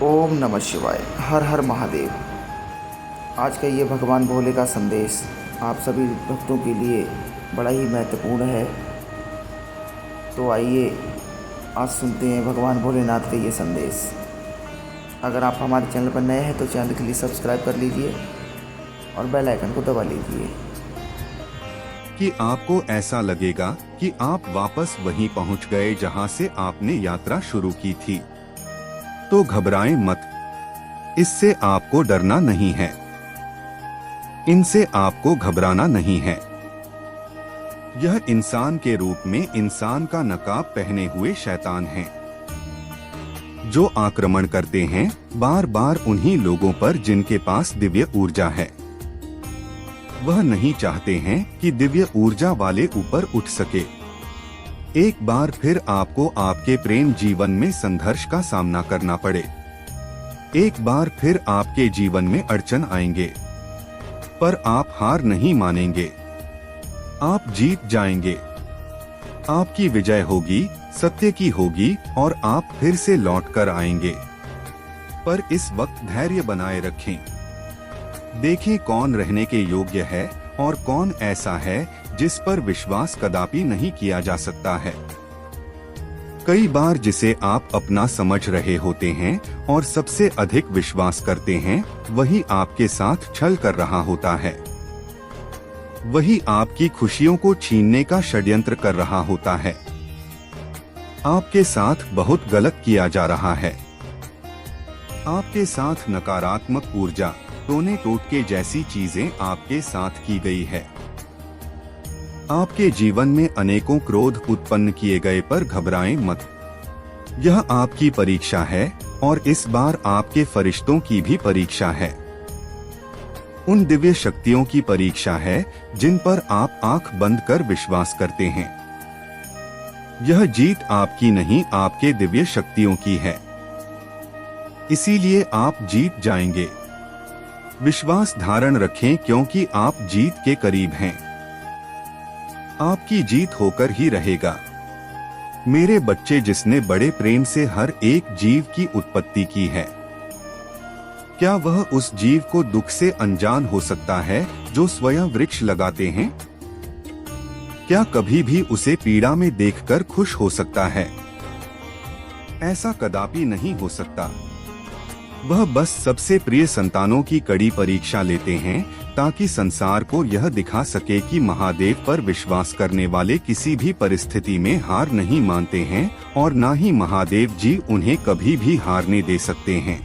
ओम नमः शिवाय। हर हर महादेव। आज का ये भगवान भोले का संदेश आप सभी भक्तों के लिए बड़ा ही महत्वपूर्ण है। तो आइए आज सुनते हैं भगवान भोलेनाथ का ये संदेश। अगर आप हमारे चैनल पर नए हैं तो चैनल के लिए सब्सक्राइब कर लीजिए और बेल आइकन को दबा लीजिए। कि आपको ऐसा लगेगा कि आप वापस वहीं पहुंच गए जहां से आपने यात्रा शुरू की थी। तो घबराएं मत, इससे आपको डरना नहीं है, इनसे आपको घबराना नहीं है। यह इंसान के रूप में इंसान का नकाब पहने हुए शैतान हैं, जो आक्रमण करते हैं बार बार उन्हीं लोगों पर जिनके पास दिव्य ऊर्जा है। वह नहीं चाहते हैं कि दिव्य ऊर्जा वाले ऊपर उठ सके। एक बार फिर आपको आपके प्रेम जीवन में संघर्ष का सामना करना पड़े। एक बार फिर आपके जीवन में अड़चन आएंगे, पर आप हार नहीं मानेंगे। आप जीत जाएंगे। आपकी विजय होगी, सत्य की होगी और आप फिर से लौट कर आएंगे। पर इस वक्त धैर्य बनाए रखें। देखें कौन रहने के योग्य है और कौन ऐसा है जिस पर विश्वास कदापि नहीं किया जा सकता है। कई बार जिसे आप अपना समझ रहे होते हैं और सबसे अधिक विश्वास करते हैं, वही आपके साथ छल कर रहा होता है। वही आपकी खुशियों को छीनने का षड्यंत्र कर रहा होता है। आपके साथ बहुत गलत किया जा रहा है। आपके साथ नकारात्मक ऊर्जा, टोने टोटके जैसी चीजें आपके साथ की गई है। आपके जीवन में अनेकों क्रोध उत्पन्न किए गए, पर घबराएं मत। यह आपकी परीक्षा है और इस बार आपके फरिश्तों की भी परीक्षा है। उन दिव्य शक्तियों की परीक्षा है जिन पर आप आंख बंद कर विश्वास करते हैं। यह जीत आपकी नहीं, आपके दिव्य शक्तियों की है। इसीलिए आप जीत जाएंगे। विश्वास धारण रखें, क्योंकि आप जीत के करीब हैं। आपकी जीत होकर ही रहेगा। मेरे बच्चे, जिसने बड़े प्रेम से हर एक जीव की उत्पत्ति की है, क्या वह उस जीव को दुख से अनजान हो सकता है जो स्वयं वृक्ष लगाते हैं? क्या कभी भी उसे पीड़ा में देखकर खुश हो सकता है? ऐसा कदापि नहीं हो सकता। वह बस सबसे प्रिय संतानों की कड़ी परीक्षा लेते हैं, ताकि संसार को यह दिखा सके कि महादेव पर विश्वास करने वाले किसी भी परिस्थिति में हार नहीं मानते हैं और ना ही महादेव जी उन्हें कभी भी हारने दे सकते हैं।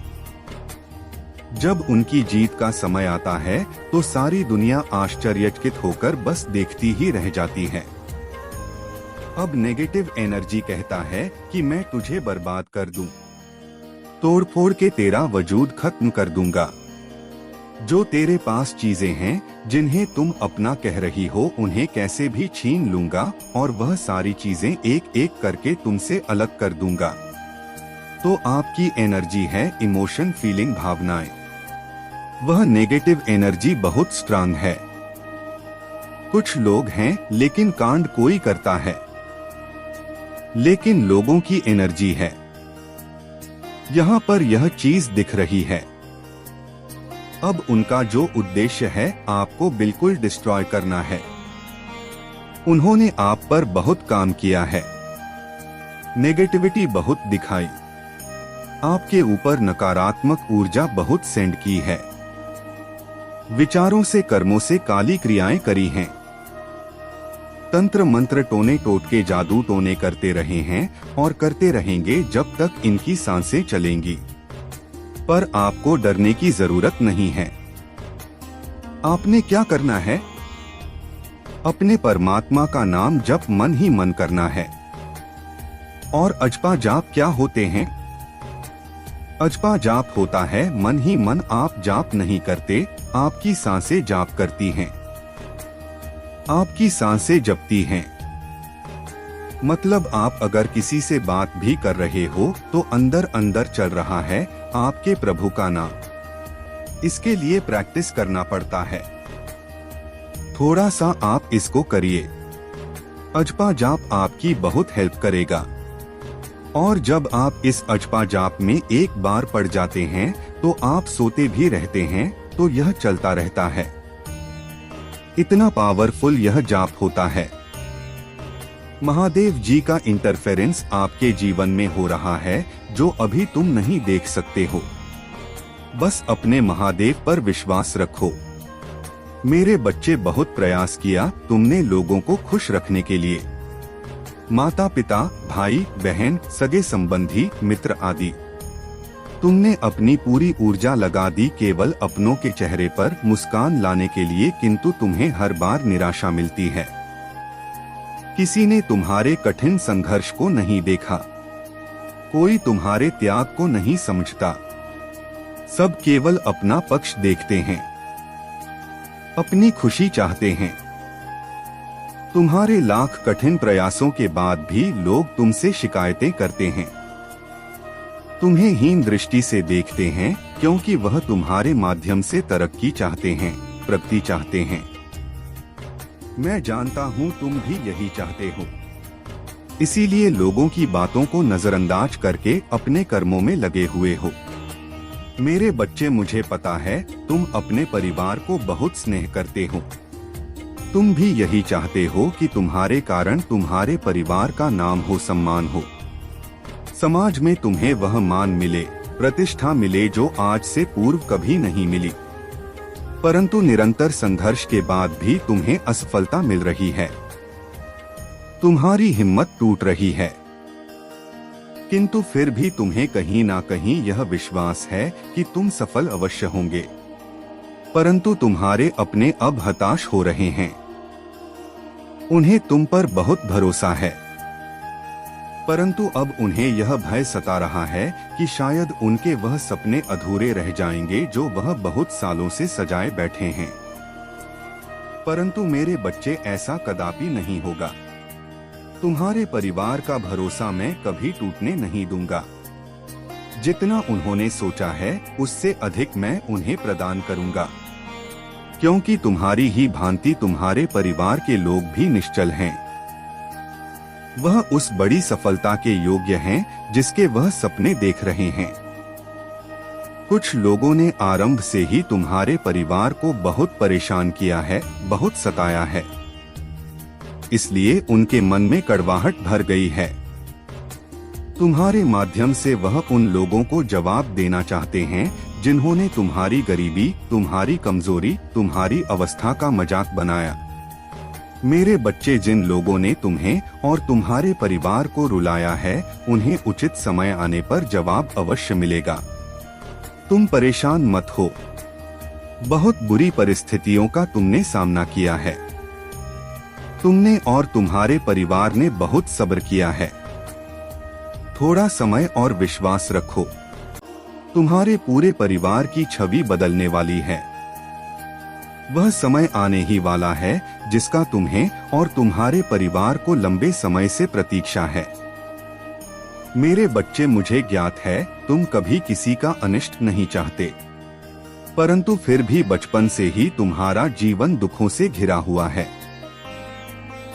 जब उनकी जीत का समय आता है तो सारी दुनिया आश्चर्यचकित होकर बस देखती ही रह जाती है। अब नेगेटिव एनर्जी कहता है कि मैं तुझे बर्बाद कर दूं, तोड़फोड़ के तेरा वजूद खत्म कर दूंगा। जो तेरे पास चीजें हैं जिन्हें तुम अपना कह रही हो, उन्हें कैसे भी छीन लूंगा और वह सारी चीजें एक एक करके तुमसे अलग कर दूंगा। तो आपकी एनर्जी है इमोशन, फीलिंग, भावनाएं। वह नेगेटिव एनर्जी बहुत स्ट्रांग है। कुछ लोग हैं लेकिन कांड कोई करता है, लेकिन लोगों की एनर्जी है। यहाँ पर यह चीज दिख रही है। अब उनका जो उद्देश्य है आपको बिल्कुल डिस्ट्रॉय करना है। उन्होंने आप पर बहुत काम किया है, नेगेटिविटी बहुत दिखाई, आपके ऊपर नकारात्मक ऊर्जा बहुत सेंड की है, विचारों से कर्मों से काली क्रियाएं करी हैं, तंत्र मंत्र टोने टोटके जादू टोने करते रहे हैं और करते रहेंगे जब तक इनकी सांसें चलेंगी। पर आपको डरने की जरूरत नहीं है। आपने क्या करना है? अपने परमात्मा का नाम जप मन ही मन करना है। और अजपा जाप क्या होते हैं? अजपा जाप होता है मन ही मन। आप जाप नहीं करते, आपकी सांसें जाप करती हैं। आपकी सांसें जपती हैं। मतलब आप अगर किसी से बात भी कर रहे हो तो अंदर अंदर चल रहा है आपके प्रभु का नाम। इसके लिए प्रैक्टिस करना पड़ता है। थोड़ा सा आप इसको करिए। अजपा जाप आपकी बहुत हेल्प करेगा। और जब आप इस अजपा जाप में एक बार पड़ जाते हैं तो आप सोते भी रहते हैं, तो यह चलता रहता है। इतना पावरफुल यह जाप होता है। महादेव जी का इंटरफेरेंस आपके जीवन में हो रहा है जो अभी तुम नहीं देख सकते हो। बस अपने महादेव पर विश्वास रखो। मेरे बच्चे बहुत प्रयास किया तुमने लोगों को खुश रखने के लिए। माता पिता, भाई बहन, सगे संबंधी, मित्र आदि, तुमने अपनी पूरी ऊर्जा लगा दी केवल अपनों के चेहरे पर मुस्कान लाने के लिए, किंतु तुम्हें हर बार निराशा मिलती है। किसी ने तुम्हारे कठिन संघर्ष को नहीं देखा, कोई तुम्हारे त्याग को नहीं समझता। सब केवल अपना पक्ष देखते हैं, अपनी खुशी चाहते हैं। तुम्हारे लाख कठिन प्रयासों के बाद भी लोग तुमसे शिकायतें करते हैं, तुम्हें हीन दृष्टि से देखते हैं, क्योंकि वह तुम्हारे माध्यम से तरक्की चाहते हैं, प्रगति चाहते हैं। मैं जानता हूं तुम भी यही चाहते हो, इसीलिए लोगों की बातों को नजरअंदाज करके अपने कर्मों में लगे हुए हो। मेरे बच्चे, मुझे पता है तुम अपने परिवार को बहुत स्नेह करते हो। तुम भी यही चाहते हो कि तुम्हारे कारण तुम्हारे परिवार का नाम हो, सम्मान हो, समाज में तुम्हें वह मान मिले, प्रतिष्ठा मिले जो आज से पूर्व कभी नहीं मिली। परंतु निरंतर संघर्ष के बाद भी तुम्हें असफलता मिल रही है, तुम्हारी हिम्मत टूट रही है, किंतु फिर भी तुम्हें कहीं ना कहीं यह विश्वास है कि तुम सफल अवश्य होंगे। परंतु तुम्हारे अपने अब हताश हो रहे हैं, उन्हें तुम पर बहुत भरोसा है, परंतु अब उन्हें यह भय सता रहा है कि शायद उनके वह सपने अधूरे रह जाएंगे जो वह बहुत सालों से सजाए बैठे हैं। परंतु मेरे बच्चे, ऐसा कदापि नहीं होगा। तुम्हारे परिवार का भरोसा मैं कभी टूटने नहीं दूंगा। जितना उन्होंने सोचा है उससे अधिक मैं उन्हें प्रदान करूंगा, क्योंकि तुम्हारी ही भांति तुम्हारे परिवार के लोग भी निश्चल हैं। वह उस बड़ी सफलता के योग्य हैं जिसके वह सपने देख रहे हैं। कुछ लोगों ने आरंभ से ही तुम्हारे परिवार को बहुत परेशान किया है, बहुत सताया है, इसलिए उनके मन में कड़वाहट भर गई है। तुम्हारे माध्यम से वह उन लोगों को जवाब देना चाहते हैं जिन्होंने तुम्हारी गरीबी, तुम्हारी कमजोरी, तुम्हारी अवस्था का मजाक बनाया। मेरे बच्चे, जिन लोगों ने तुम्हें और तुम्हारे परिवार को रुलाया है, उन्हें उचित समय आने पर जवाब अवश्य मिलेगा। तुम परेशान मत हो। बहुत बुरी परिस्थितियों का तुमने सामना किया है। तुमने और तुम्हारे परिवार ने बहुत सब्र किया है। थोड़ा समय और विश्वास रखो। तुम्हारे पूरे परिवार की छवि बदलने वाली है। वह समय आने ही वाला है जिसका तुम्हें और तुम्हारे परिवार को लंबे समय से प्रतीक्षा है। मेरे बच्चे, मुझे ज्ञात है तुम कभी किसी का अनिष्ट नहीं चाहते, परंतु फिर भी बचपन से ही तुम्हारा जीवन दुखों से घिरा हुआ है।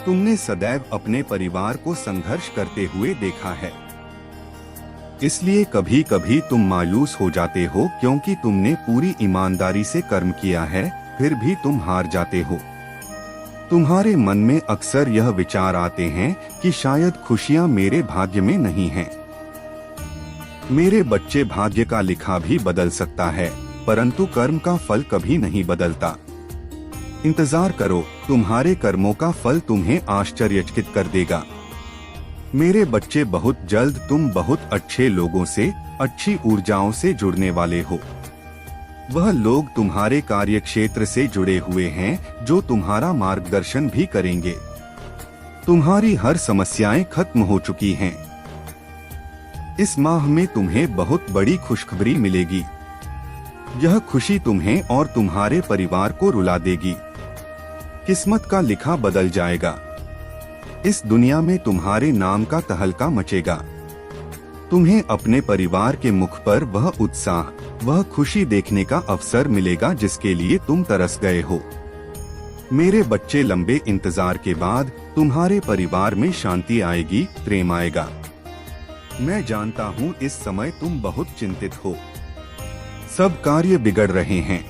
तुमने सदैव अपने परिवार को संघर्ष करते हुए देखा है, इसलिए कभी कभी तुम मायूस हो जाते हो, क्योंकि तुमने पूरी ईमानदारी से कर्म किया है, फिर भी तुम हार जाते हो। तुम्हारे मन में अक्सर यह विचार आते हैं कि शायद खुशियां मेरे भाग्य में नहीं हैं। मेरे बच्चे, भाग्य का लिखा भी बदल सकता है, परंतु कर्म का फल कभी नहीं बदलता। इंतजार करो, तुम्हारे कर्मों का फल तुम्हें आश्चर्यचकित कर देगा। मेरे बच्चे, बहुत जल्द तुम बहुत अच्छे लोगों से, अच्छी ऊर्जाओं से जुड़ने वाले हो। वह लोग तुम्हारे कार्यक्षेत्र से जुड़े हुए हैं जो तुम्हारा मार्गदर्शन भी करेंगे। तुम्हारी हर समस्याएं खत्म हो चुकी हैं। इस माह में तुम्हें बहुत बड़ी खुशखबरी मिलेगी। यह खुशी तुम्हें और तुम्हारे परिवार को रुला देगी। किस्मत का लिखा बदल जाएगा। इस दुनिया में तुम्हारे नाम का तहलका मचेगा। तुम्हें अपने परिवार के मुख पर वह उत्साह, वह खुशी देखने का अवसर मिलेगा जिसके लिए तुम तरस गए हो। मेरे बच्चे, लंबे इंतजार के बाद तुम्हारे परिवार में शांति आएगी, प्रेम आएगा। मैं जानता हूँ इस समय तुम बहुत चिंतित हो। सब कार्य बिगड़ रहे हैं।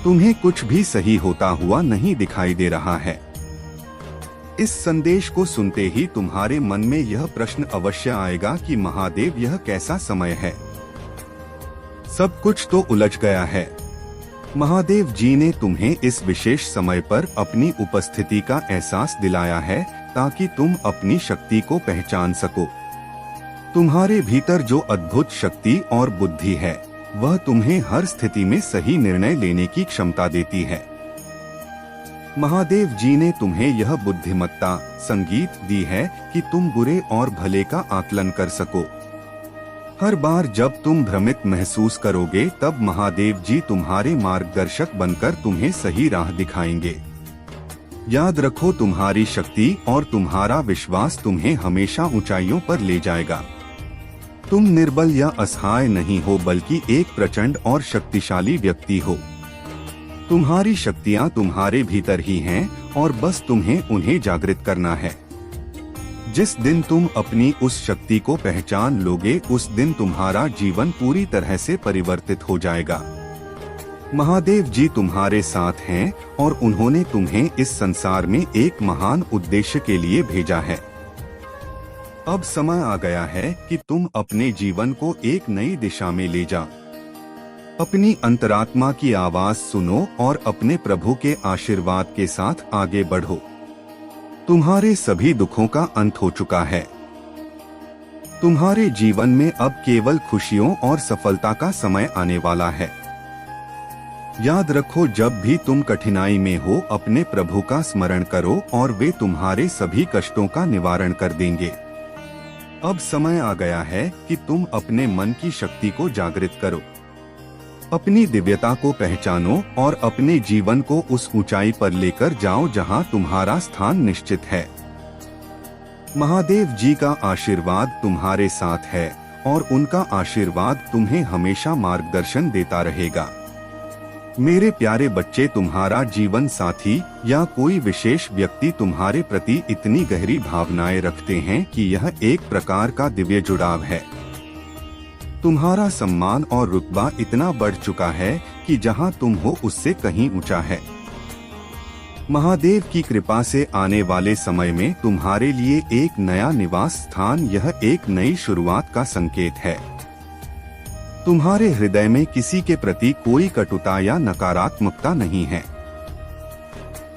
तुम्हें कुछ भी सही होता हुआ नहीं दिखाई दे रहा है। इस संदेश को सुनते ही तुम्हारे मन में यह प्रश्न अवश्य आएगा कि महादेव, यह कैसा समय है? सब कुछ तो उलझ गया है। महादेव जी ने तुम्हें इस विशेष समय पर अपनी उपस्थिति का एहसास दिलाया है ताकि तुम अपनी शक्ति को पहचान सको। तुम्हारे भीतर जो अद्भुत शक्ति और बुद्धि है वह तुम्हें हर स्थिति में सही निर्णय लेने की क्षमता देती है। महादेव जी ने तुम्हें यह बुद्धिमत्ता संगीत दी है कि तुम बुरे और भले का आकलन कर सको। हर बार जब तुम भ्रमित महसूस करोगे तब महादेव जी तुम्हारे मार्गदर्शक बनकर तुम्हें सही राह दिखाएंगे। याद रखो, तुम्हारी शक्ति और तुम्हारा विश्वास तुम्हें हमेशा ऊंचाइयों पर ले जाएगा। तुम निर्बल या असहाय नहीं हो, बल्कि एक प्रचंड और शक्तिशाली व्यक्ति हो। तुम्हारी शक्तियां तुम्हारे भीतर ही हैं और बस तुम्हें उन्हें जागृत करना है। जिस दिन तुम अपनी उस शक्ति को पहचान लोगे उस दिन तुम्हारा जीवन पूरी तरह से परिवर्तित हो जाएगा। महादेव जी तुम्हारे साथ हैं और उन्होंने तुम्हें इस संसार में एक महान उद्देश्य के लिए भेजा है। अब समय आ गया है कि तुम अपने जीवन को एक नई दिशा में ले जाओ। अपनी अंतरात्मा की आवाज सुनो और अपने प्रभु के आशीर्वाद के साथ आगे बढ़ो। तुम्हारे सभी दुखों का अंत हो चुका है। तुम्हारे जीवन में अब केवल खुशियों और सफलता का समय आने वाला है। याद रखो, जब भी तुम कठिनाई में हो अपने प्रभु का स्मरण करो और वे तुम्हारे सभी कष्टों का निवारण कर देंगे। अब समय आ गया है कि तुम अपने मन की शक्ति को जागृत करो, अपनी दिव्यता को पहचानो और अपने जीवन को उस ऊंचाई पर लेकर जाओ जहां तुम्हारा स्थान निश्चित है। महादेव जी का आशीर्वाद तुम्हारे साथ है और उनका आशीर्वाद तुम्हें हमेशा मार्गदर्शन देता रहेगा। मेरे प्यारे बच्चे, तुम्हारा जीवन साथी या कोई विशेष व्यक्ति तुम्हारे प्रति इतनी गहरी भावनाएं रखते हैं कि यह एक प्रकार का दिव्य जुड़ाव है। तुम्हारा सम्मान और रुतबा इतना बढ़ चुका है कि जहां तुम हो उससे कहीं ऊंचा है। महादेव की कृपा से आने वाले समय में तुम्हारे लिए एक नया निवास स्थान, यह एक नई शुरुआत का संकेत है। तुम्हारे हृदय में किसी के प्रति कोई कटुता या नकारात्मकता नहीं है,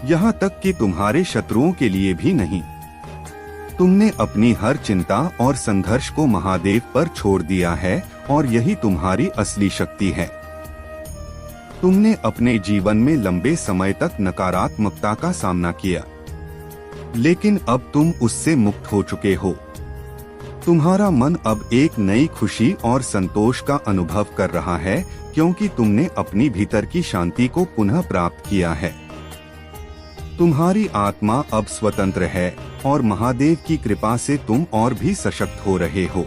यहाँ तक कि तुम्हारे शत्रुओं के लिए भी नहीं। तुमने अपनी हर चिंता और संघर्ष को महादेव पर छोड़ दिया है और यही तुम्हारी असली शक्ति है। तुमने अपने जीवन में लंबे समय तक नकारात्मकता का सामना किया, लेकिन अब तुम उससे मुक्त हो चुके हो। तुम्हारा मन अब एक नई खुशी और संतोष का अनुभव कर रहा है क्योंकि तुमने अपनी भीतर की शांति को पुनः प्राप्त किया है। तुम्हारी आत्मा अब स्वतंत्र है और महादेव की कृपा से तुम और भी सशक्त हो रहे हो।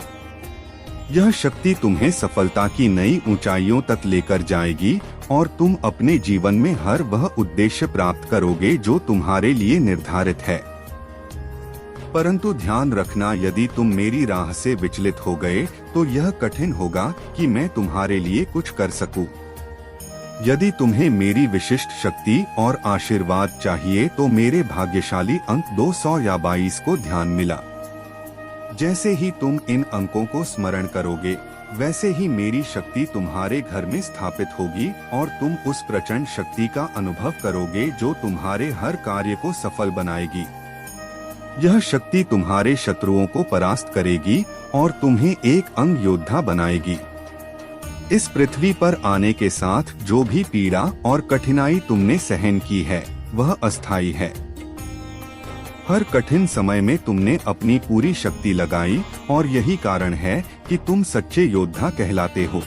यह शक्ति तुम्हें सफलता की नई ऊंचाइयों तक लेकर जाएगी और तुम अपने जीवन में हर वह उद्देश्य प्राप्त करोगे जो तुम्हारे लिए निर्धारित है। परंतु ध्यान रखना, यदि तुम मेरी राह से विचलित हो गए तो यह कठिन होगा कि मैं तुम्हारे लिए कुछ कर सकूं। यदि तुम्हें मेरी विशिष्ट शक्ति और आशीर्वाद चाहिए तो मेरे भाग्यशाली अंक 200 या 22 को ध्यान मिला। जैसे ही तुम इन अंकों को स्मरण करोगे वैसे ही मेरी शक्ति तुम्हारे घर में स्थापित होगी और तुम उस प्रचंड शक्ति का अनुभव करोगे जो तुम्हारे हर कार्य को सफल बनाएगी। यह शक्ति तुम्हारे शत्रुओं को परास्त करेगी और तुम्हें एक अंग योद्धा बनाएगी। इस पृथ्वी पर आने के साथ जो भी पीड़ा और कठिनाई तुमने सहन की है वह अस्थायी है। हर कठिन समय में तुमने अपनी पूरी शक्ति लगाई और यही कारण है कि तुम सच्चे योद्धा कहलाते हो।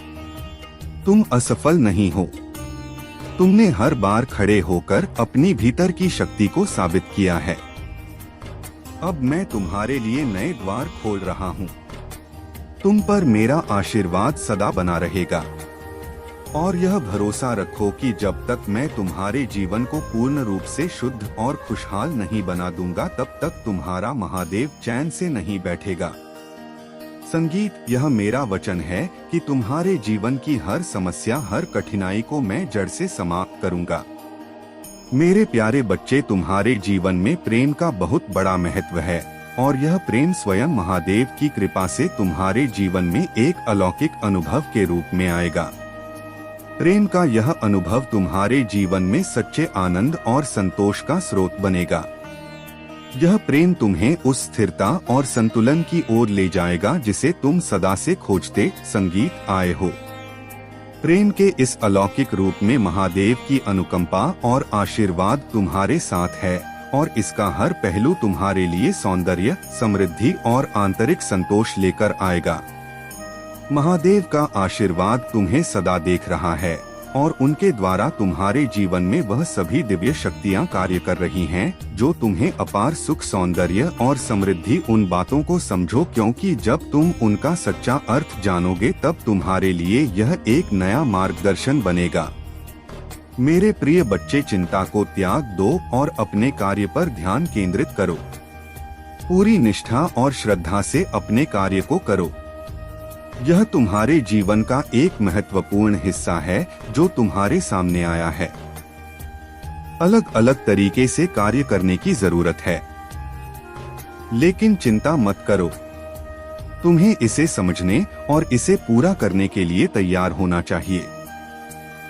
तुम असफल नहीं हो। तुमने हर बार खड़े होकर अपनी भीतर की शक्ति को साबित किया है। अब मैं तुम्हारे लिए नए द्वार खोल रहा हूँ। तुम पर मेरा आशीर्वाद सदा बना रहेगा और यह भरोसा रखो कि जब तक मैं तुम्हारे जीवन को पूर्ण रूप से शुद्ध और खुशहाल नहीं बना दूंगा तब तक तुम्हारा महादेव चैन से नहीं बैठेगा। संगीत, यह मेरा वचन है कि तुम्हारे जीवन की हर समस्या, हर कठिनाई को मैं जड़ से समाप्त करूंगा। मेरे प्यारे बच्चे, तुम्हारे जीवन में प्रेम का बहुत बड़ा महत्व है और यह प्रेम स्वयं महादेव की कृपा से तुम्हारे जीवन में एक अलौकिक अनुभव के रूप में आएगा। प्रेम का यह अनुभव तुम्हारे जीवन में सच्चे आनंद और संतोष का स्रोत बनेगा। यह प्रेम तुम्हें उस स्थिरता और संतुलन की ओर ले जाएगा जिसे तुम सदा से खोजते संगीत आए हो। प्रेम के इस अलौकिक रूप में महादेव की अनुकंपा और आशीर्वाद तुम्हारे साथ है और इसका हर पहलू तुम्हारे लिए सौंदर्य, समृद्धि और आंतरिक संतोष लेकर आएगा। महादेव का आशीर्वाद तुम्हें सदा देख रहा है और उनके द्वारा तुम्हारे जीवन में वह सभी दिव्य शक्तियां कार्य कर रही हैं जो तुम्हें अपार सुख, सौंदर्य और समृद्धि। उन बातों को समझो, क्योंकि जब तुम उनका सच्चा अर्थ जानोगे तब तुम्हारे लिए यह एक नया मार्गदर्शन बनेगा। मेरे प्रिय बच्चे, चिंता को त्याग दो और अपने कार्य पर ध्यान केंद्रित करो। पूरी निष्ठा और श्रद्धा से अपने कार्य को करो। यह तुम्हारे जीवन का एक महत्वपूर्ण हिस्सा है जो तुम्हारे सामने आया है। अलग अलग तरीके से कार्य करने की जरूरत है, लेकिन चिंता मत करो। तुम्हें इसे समझने और इसे पूरा करने के लिए तैयार होना चाहिए।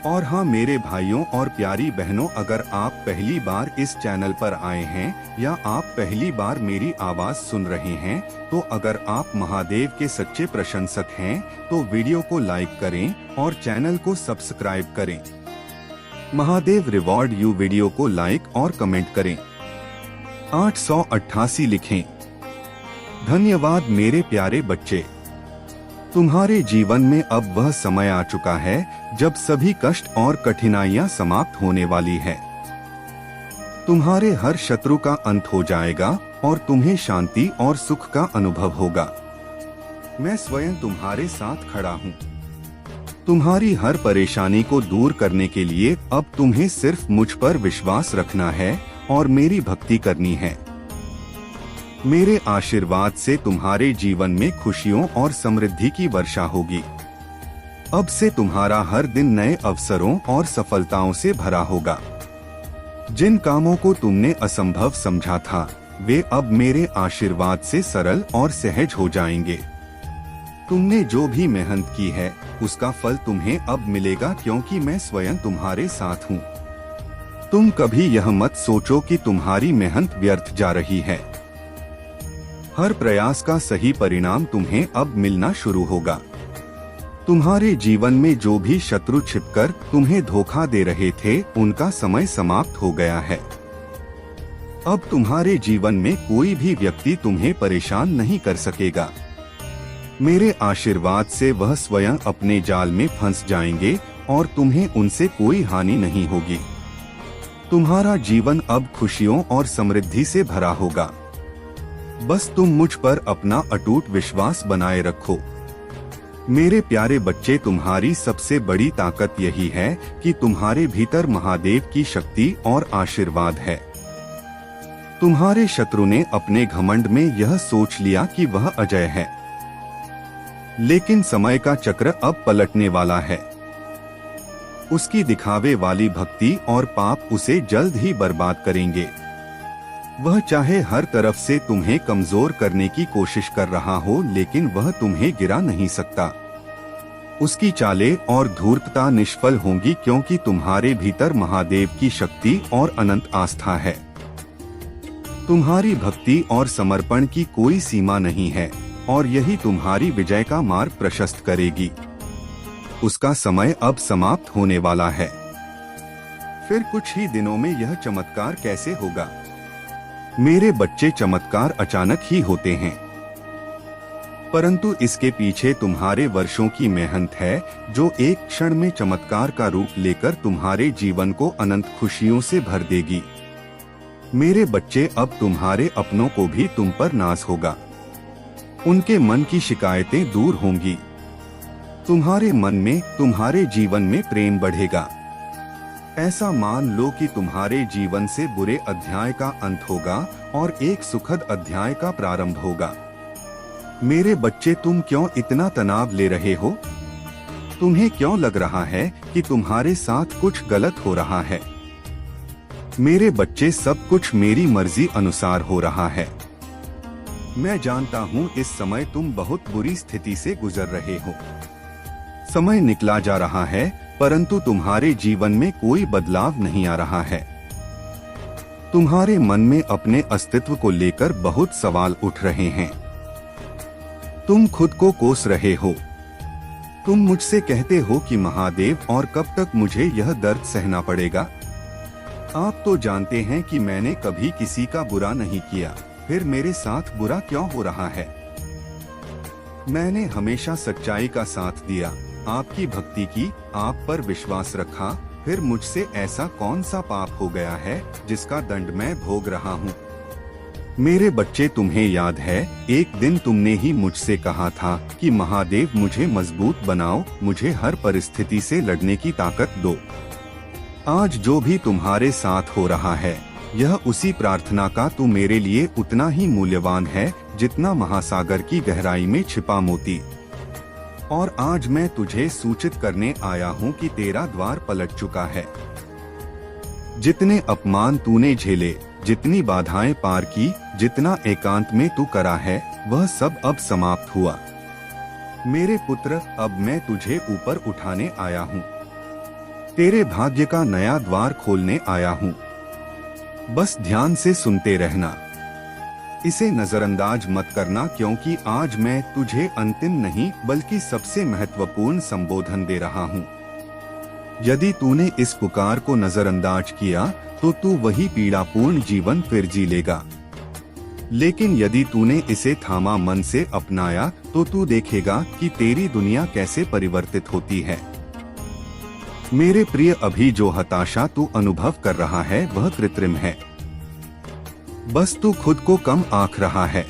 और हाँ मेरे भाइयों और प्यारी बहनों, अगर आप पहली बार इस चैनल पर आए हैं या आप पहली बार मेरी आवाज सुन रहे हैं, तो अगर आप महादेव के सच्चे प्रशंसक हैं तो वीडियो को लाइक करें और चैनल को सब्सक्राइब करें। महादेव रिवॉर्ड यू वीडियो को लाइक और कमेंट करें। 888 लिखें। धन्यवाद मेरे प्यारे बच्चे। तुम्हारे जीवन में अब वह समय आ चुका है जब सभी कष्ट और कठिनाइयां समाप्त होने वाली है। तुम्हारे हर शत्रु का अंत हो जाएगा और तुम्हें शांति और सुख का अनुभव होगा। मैं स्वयं तुम्हारे साथ खड़ा हूँ। तुम्हारी हर परेशानी को दूर करने के लिए अब तुम्हें सिर्फ मुझ पर विश्वास रखना है और मेरी भक्ति करनी है। मेरे आशीर्वाद से तुम्हारे जीवन में खुशियों और समृद्धि की वर्षा होगी। अब से तुम्हारा हर दिन नए अवसरों और सफलताओं से भरा होगा। जिन कामों को तुमने असंभव समझा था, वे अब मेरे आशीर्वाद से सरल और सहज हो जाएंगे। तुमने जो भी मेहनत की है, उसका फल तुम्हें अब मिलेगा, क्योंकि मैं स्वयं तुम्हारे साथ हूँ। तुम कभी यह मत सोचो कि तुम्हारी मेहनत व्यर्थ जा रही है। हर प्रयास का सही परिणाम तुम्हें अब मिलना शुरू होगा। तुम्हारे जीवन में जो भी शत्रु छिपकर तुम्हें धोखा दे रहे थे, उनका समय समाप्त हो गया है। अब तुम्हारे जीवन में कोई भी व्यक्ति तुम्हें परेशान नहीं कर सकेगा। मेरे आशीर्वाद से वह स्वयं अपने जाल में फंस जाएंगे और तुम्हें उनसे कोई हानि नहीं होगी। तुम्हारा जीवन अब खुशियों और समृद्धि से भरा होगा। बस तुम मुझ पर अपना अटूट विश्वास बनाए रखो। मेरे प्यारे बच्चे, तुम्हारी सबसे बड़ी ताकत यही है कि तुम्हारे भीतर महादेव की शक्ति और आशीर्वाद है। तुम्हारे शत्रु ने अपने घमंड में यह सोच लिया कि वह अजय है, लेकिन समय का चक्र अब पलटने वाला है। उसकी दिखावे वाली भक्ति और पाप उसे जल्द ही बर्बाद करेंगे। वह चाहे हर तरफ से तुम्हें कमजोर करने की कोशिश कर रहा हो, लेकिन वह तुम्हें गिरा नहीं सकता। उसकी चालें और धूर्तता निष्फल होंगी, क्योंकि तुम्हारे भीतर महादेव की शक्ति और अनंत आस्था है। तुम्हारी भक्ति और समर्पण की कोई सीमा नहीं है और यही तुम्हारी विजय का मार्ग प्रशस्त करेगी। उसका समय अब समाप्त होने वाला है। फिर कुछ ही दिनों में यह चमत्कार कैसे होगा? मेरे बच्चे, चमत्कार अचानक ही होते हैं, परंतु इसके पीछे तुम्हारे वर्षों की मेहनत है जो एक क्षण में चमत्कार का रूप लेकर तुम्हारे जीवन को अनंत खुशियों से भर देगी। मेरे बच्चे, अब तुम्हारे अपनों को भी तुम पर नाज होगा। उनके मन की शिकायतें दूर होंगी। तुम्हारे मन में, तुम्हारे जीवन में प्रेम बढ़ेगा। ऐसा मान लो कि तुम्हारे जीवन से बुरे अध्याय का अंत होगा और एक सुखद अध्याय का प्रारंभ होगा। मेरे बच्चे, तुम क्यों इतना तनाव ले रहे हो? तुम्हें क्यों लग रहा है कि तुम्हारे साथ कुछ गलत हो रहा है? मेरे बच्चे, सब कुछ मेरी मर्जी अनुसार हो रहा है। मैं जानता हूँ इस समय तुम बहुत बुरी स्थिति से गुजर रहे हो। समय निकला जा रहा है, परंतु तुम्हारे जीवन में कोई बदलाव नहीं आ रहा है। तुम्हारे मन में अपने अस्तित्व को लेकर बहुत सवाल उठ रहे हैं। तुम खुद को कोस रहे हो। तुम मुझसे कहते हो कि महादेव, और कब तक मुझे यह दर्द सहना पड़ेगा? आप तो जानते हैं कि मैंने कभी किसी का बुरा नहीं किया, फिर मेरे साथ बुरा क्यों हो रहा है? मैंने हमेशा सच्चाई का साथ दिया, आपकी भक्ति की, आप पर विश्वास रखा, फिर मुझसे ऐसा कौन सा पाप हो गया है जिसका दंड मैं भोग रहा हूँ? मेरे बच्चे, तुम्हें याद है एक दिन तुमने ही मुझसे कहा था कि महादेव, मुझे मजबूत बनाओ, मुझे हर परिस्थिति से लड़ने की ताकत दो। आज जो भी तुम्हारे साथ हो रहा है, यह उसी प्रार्थना का तू मेरे लिए उतना ही मूल्यवान है जितना महासागर की गहराई में छिपा मोती। और आज मैं तुझे सूचित करने आया हूँ कि तेरा द्वार पलट चुका है। जितने अपमान तूने झेले, जितनी बाधाएं पार की, जितना एकांत में तू करा है, वह सब अब समाप्त हुआ। मेरे पुत्र, अब मैं तुझे ऊपर उठाने आया हूँ। तेरे भाग्य का नया द्वार खोलने आया हूँ। बस ध्यान से सुनते रहना, इसे नजरअंदाज मत करना, क्योंकि आज मैं तुझे अंतिम नहीं बल्कि सबसे महत्वपूर्ण संबोधन दे रहा हूँ। यदि तूने इस पुकार को नजरअंदाज किया तो तू वही पीड़ापूर्ण जीवन फिर जी लेगा। लेकिन यदि तूने इसे थामा मन से अपनाया तो तू देखेगा कि तेरी दुनिया कैसे परिवर्तित होती है। मेरे प्रिय, अभी जो हताशा तू अनुभव कर रहा है वह कृत्रिम है। बस तू खुद को कम आंक रहा है,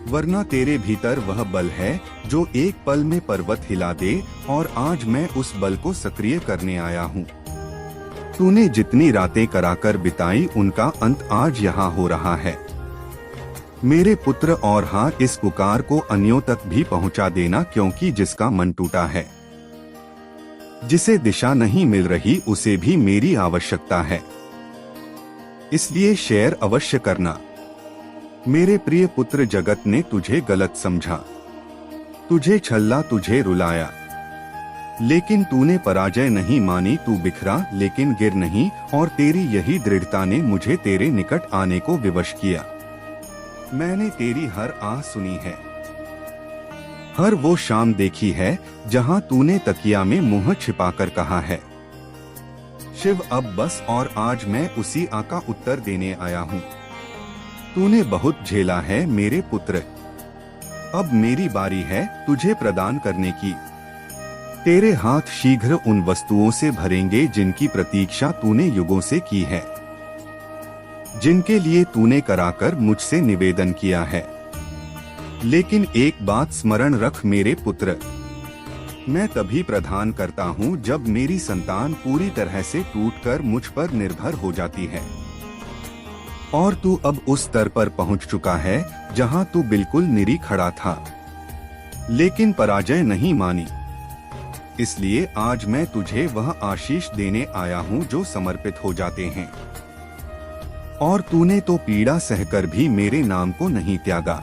वरना तेरे भीतर वह बल है जो एक पल में पर्वत हिला दे, और आज मैं उस बल को सक्रिय करने आया हूँ। तूने जितनी रातें कराकर बिताई, उनका अंत आज यहाँ हो रहा है। मेरे पुत्र, और हाँ, इस पुकार को अन्यों तक भी पहुँचा देना, क्योंकि जिसका मन टूटा है, जिसे दिशा नहीं मिल रही, उसे भी मेरी आवश्यकता है। इसलिए शेयर अवश्य करना। मेरे प्रिय पुत्र, जगत ने तुझे गलत समझा, तुझे छल्ला, तुझे रुलाया, लेकिन तूने पराजय नहीं मानी। तू बिखरा लेकिन गिर नहीं, और तेरी यही दृढ़ता ने मुझे तेरे निकट आने को विवश किया। मैंने तेरी हर आह सुनी है, हर वो शाम देखी है जहां तूने तकिया में मुंह छिपाकर कहा है, शिव अब बस। और आज मैं उसी आह का उत्तर देने आया हूँ। तूने बहुत झेला है मेरे पुत्र, अब मेरी बारी है तुझे प्रदान करने की। तेरे हाथ शीघ्र उन वस्तुओं से भरेंगे जिनकी प्रतीक्षा तूने युगों से की है, जिनके लिए तूने कराकर मुझसे निवेदन किया है। लेकिन एक बात स्मरण रख मेरे पुत्र, मैं तभी प्रदान करता हूँ जब मेरी संतान पूरी तरह से टूटकर मुझ पर निर्भर हो जाती है। और तू अब उस स्तर पर पहुँच चुका है जहाँ तू बिल्कुल निरी खड़ा था, लेकिन पराजय नहीं मानी। इसलिए आज मैं तुझे वह आशीष देने आया हूँ जो समर्पित हो जाते हैं। और तूने तो पीड़ा सहकर भी मेरे नाम को नहीं त्यागा।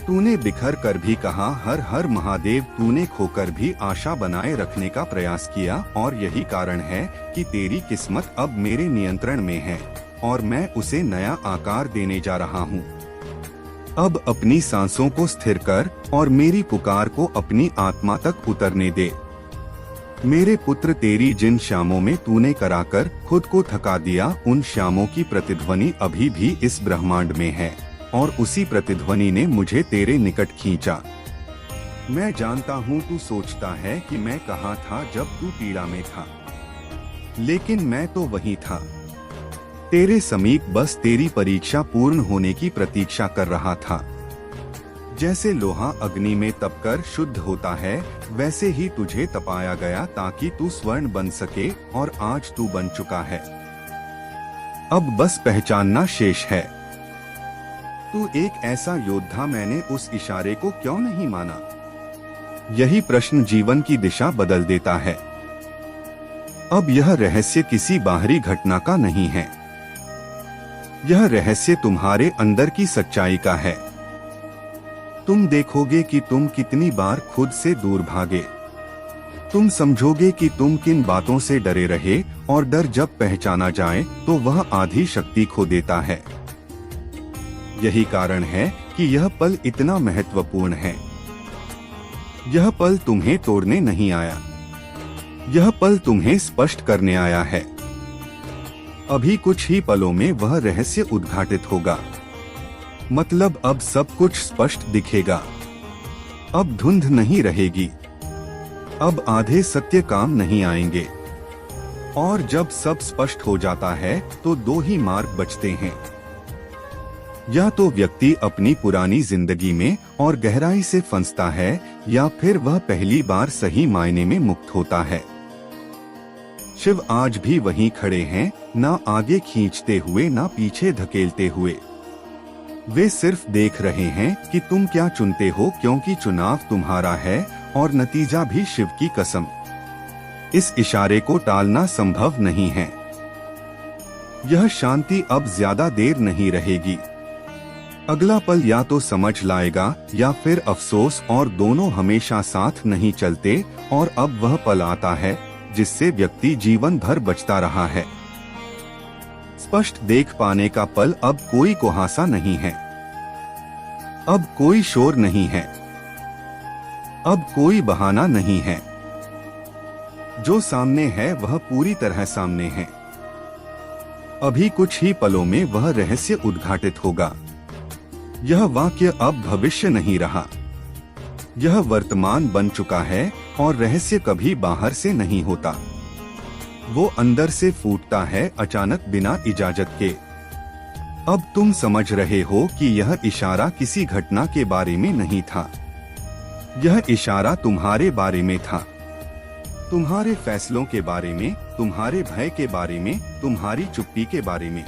तूने बिखर कर भी कहा हर हर महादेव। तूने खोकर भी आशा बनाए रखने का प्रयास किया, और यही कारण है कि तेरी किस्मत अब मेरे नियंत्रण में है, और मैं उसे नया आकार देने जा रहा हूँ। अब अपनी सांसों को स्थिर कर और मेरी पुकार को अपनी आत्मा तक उतरने दे। मेरे पुत्र, तेरी जिन शामों में तूने कराकर खुद को थका दिया, उन शामों की प्रतिध्वनि अभी भी इस ब्रह्मांड में है, और उसी प्रतिध्वनि ने मुझे तेरे निकट खींचा। मैं जानता हूँ तू सोचता है कि मैं कहाँ था जब तू पीड़ा में था, लेकिन मैं तो वहीं था, तेरे समीप, बस तेरी परीक्षा पूर्ण होने की प्रतीक्षा कर रहा था। जैसे लोहा अग्नि में तपकर शुद्ध होता है, वैसे ही तुझे तपाया गया ताकि तू स्वर्ण बन सके, और आज तू बन चुका है। अब बस पहचानना शेष है। तू एक ऐसा योद्धा, मैंने उस इशारे को क्यों नहीं माना? यही प्रश्न जीवन की दिशा बदल देता है। अब यह रहस्य किसी बाहरी घटना का नहीं है, यह रहस्य तुम्हारे अंदर की सच्चाई का है। तुम देखोगे कि तुम कितनी बार खुद से दूर भागे। तुम समझोगे कि तुम किन बातों से डरे रहे, और डर जब पहचाना जाए तो वह आधी शक्ति खो देता है। यही कारण है कि यह पल इतना महत्वपूर्ण है। यह पल तुम्हें तोड़ने नहीं आया, यह पल तुम्हें स्पष्ट करने आया है। अभी कुछ ही पलों में वह रहस्य उद्घाटित होगा। मतलब अब सब कुछ स्पष्ट दिखेगा। अब धुंध नहीं रहेगी, अब आधे सत्य काम नहीं आएंगे। और जब सब स्पष्ट हो जाता है तो दो ही मार्ग बचते हैं। या तो व्यक्ति अपनी पुरानी जिंदगी में और गहराई से फंसता है, या फिर वह पहली बार सही मायने में मुक्त होता है। शिव आज भी वहीं खड़े हैं, ना आगे खींचते हुए ना पीछे धकेलते हुए। वे सिर्फ देख रहे हैं कि तुम क्या चुनते हो, क्योंकि चुनाव तुम्हारा है और नतीजा भी शिव की कसम। इस इशारे को टालना संभव नहीं है। यह शांति अब ज्यादा देर नहीं रहेगी। अगला पल या तो समझ लाएगा या फिर अफसोस, और दोनों हमेशा साथ नहीं चलते। और अब वह पल आता है जिससे व्यक्ति जीवन भर बचता रहा है। स्पष्ट देख पाने का पल। अब कोई कुहासा नहीं है, अब कोई शोर नहीं है, अब कोई बहाना नहीं है। जो सामने है वह पूरी तरह सामने है। अभी कुछ ही पलों में वह रहस्य उद्घाटित होगा। यह वाक्य अब भविष्य नहीं रहा, यह वर्तमान बन चुका है। और रहस्य कभी बाहर से नहीं होता, वो अंदर से फूटता है, अचानक, बिना इजाजत के। अब तुम समझ रहे हो कि यह इशारा किसी घटना के बारे में नहीं था, यह इशारा तुम्हारे बारे में था। तुम्हारे फैसलों के बारे में, तुम्हारे भय के बारे में, तुम्हारी चुप्पी के बारे में।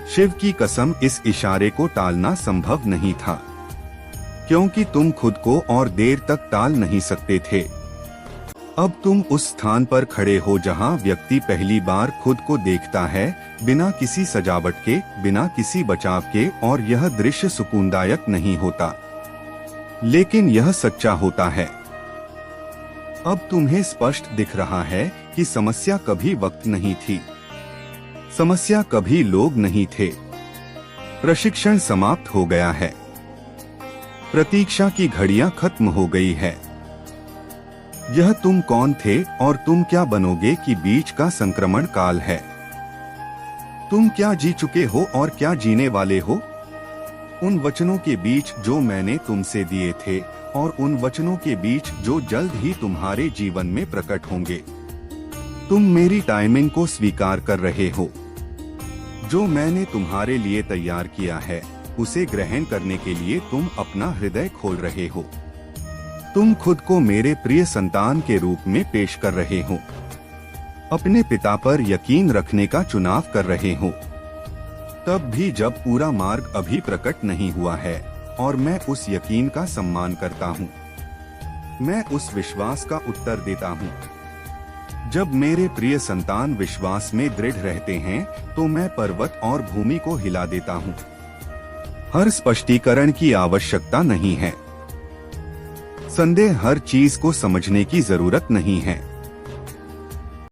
शिव की कसम, इस इशारे को टालना संभव नहीं था, क्योंकि तुम खुद को और देर तक टाल नहीं सकते थे। अब तुम उस स्थान पर खड़े हो जहां व्यक्ति पहली बार खुद को देखता है, बिना किसी सजावट के, बिना किसी बचाव के। और यह दृश्य सुकूनदायक नहीं होता, लेकिन यह सच्चा होता है। अब तुम्हें स्पष्ट दिख रहा है कि समस्या कभी वक्त नहीं थी, समस्या कभी लोग नहीं थे। प्रशिक्षण समाप्त हो गया है, प्रतीक्षा की घड़ियां खत्म हो गई है। यह तुम कौन थे और तुम क्या बनोगे कि बीच का संक्रमण काल है। तुम क्या जी चुके हो और क्या जीने वाले हो। उन वचनों के बीच जो मैंने तुमसे दिए थे, और उन वचनों के बीच जो जल्द ही तुम्हारे जीवन में प्रकट होंगे। तुम मेरी टाइमिंग को स्वीकार कर रहे हो। जो मैंने तुम्हारे लिए तैयार किया है, उसे ग्रहण करने के लिए तुम अपना हृदय खोल रहे हो। तुम खुद को मेरे प्रिय संतान के रूप में पेश कर रहे हो। अपने पिता पर यकीन रखने का चुनाव कर रहे हो। तब भी जब पूरा मार्ग अभी प्रकट नहीं हुआ है, और मैं उस यकीन का सम्मान करता हूँ। मैं उस विश्वास का उत्तर देता हूँ। जब मेरे प्रिय संतान विश्वास में दृढ़ रहते हैं, तो मैं पर्वत और भूमि को हिला देता हूँ। हर स्पष्टीकरण की आवश्यकता नहीं है। संदेह हर चीज को समझने की जरूरत नहीं है।